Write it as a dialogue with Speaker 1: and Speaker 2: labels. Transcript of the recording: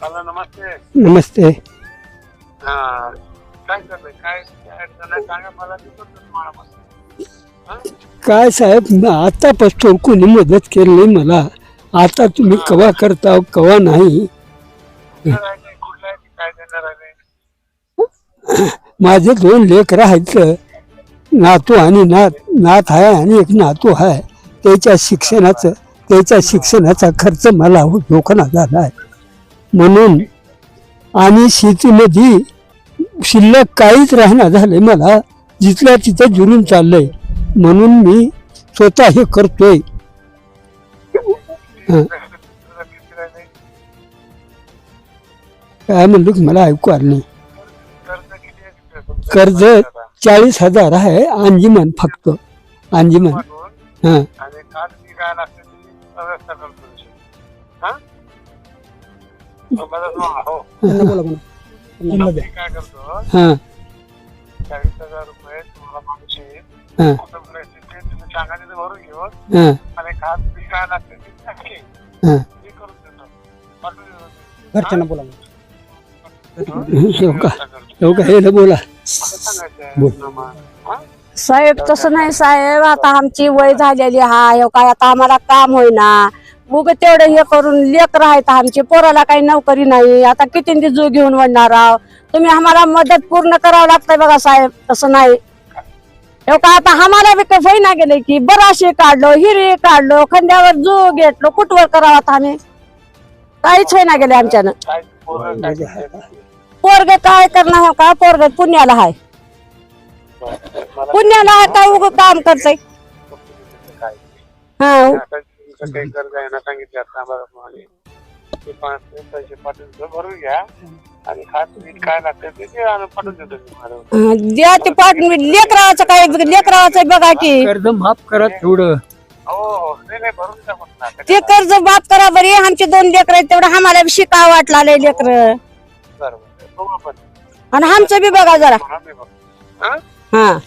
Speaker 1: Hello, नमस्ते.
Speaker 2: नमस्ते.
Speaker 1: हा, काय चाललंय? काय काय अडचण आहे? सांगा मला, मी करतो तुम्हाला मदत. हा?
Speaker 2: काय साहेब, आतापासून कोणी मदत केली नाही मला. आता तुम्ही कवा करता कवा नाही.
Speaker 1: कुठलं राहिले? कुठलं आहे? काय देणार आहे?
Speaker 2: माझे 2 लेकर आहेत, नातू आणि नात आहे आणि एक नातू आहे. त्याच्या शिक्षणाचा खर्च मला डोकना झाला आहे म्हणून, आणि शेतीमध्ये शिल्लक काहीच राहणार झालंय. मला जिथल्या तिथं जुरून चाललंय म्हणून मी स्वतः हे करतोय.
Speaker 1: किती राहिले?
Speaker 2: काय म्हणलो की मला ऐकू आलं नाही.
Speaker 1: कर्ज किती आहे तुमचं?
Speaker 2: कर्ज 40,000 आहे, अंजिमन फक्त अंजिमन.
Speaker 1: म्हणून
Speaker 2: हां
Speaker 1: आणि काल मी काय लागते ती व्यवस्था करतो तुझी. हा? मदत हो. मी काय करतो,
Speaker 2: हां
Speaker 1: 40,000 रुपये तुम्हाला मागचे
Speaker 2: हां
Speaker 1: कुठं भरायचे ते तुम्ही सांगा, तिथे भरून घेऊन
Speaker 2: हां
Speaker 1: आणि काल मी काय लागते ती नक्की
Speaker 2: हां
Speaker 1: मी करून देतो. पाठवून देतो.
Speaker 3: घरच्यांना बोला.
Speaker 2: हे बोला.
Speaker 1: असं सांगायचं मग. हा?
Speaker 4: साहेब तसं नाही साहेब, आता आमची वय झालेली हाय, काय आता आम्हाला काम होईना. उग तेवढं हे करून लेकर आहेत आमची, पोराला काही नोकरी नाही. आता किती जीव घेऊन वळणार आहो. तुम्ही आम्हाला मदत पूर्ण करावं लागतंय बघा साहेब. तसं नाही का, आता आम्हाला बी काही होईना गेले की बराशी काढलो, हिरी काढलो, खंड्यावर जो घेतलो, कुठवर करावं आता आम्ही. काहीच होईना गेले आमच्यानं.
Speaker 1: काय पोरं काय करतात?
Speaker 4: पोरग काय करणार हो का, पोरग पुण्याला हाय. पुण्याला हाय काय उग काम करतय.
Speaker 1: काय
Speaker 4: हा
Speaker 1: आता तुमचं काही कर्ज आहे ना, सांगितलं आता आम्हाला तुम्हाला. ते पैसे पाठवून भरून घ्या आणि खात काय लागतं ते ते आणून पाठवून देतो तुम्हाला.
Speaker 4: द्या ते पाठवून. लेकराचं काय, लेकराचं बघा की
Speaker 2: कर्ज माफ करा थोडं.
Speaker 1: हो हो, नाही नाही, भरून द्या म्हणून ना.
Speaker 4: ते कर्ज माफ करा बरी. आमचे 2 लेकर आहेत, तेवढं आम्हाला बी शिकावं वाटलं लेकर.
Speaker 1: बरोबर, बघू आपण.
Speaker 4: आणि आमचं बी बघा जरा.
Speaker 1: हा, मी बघ. हा?
Speaker 4: हा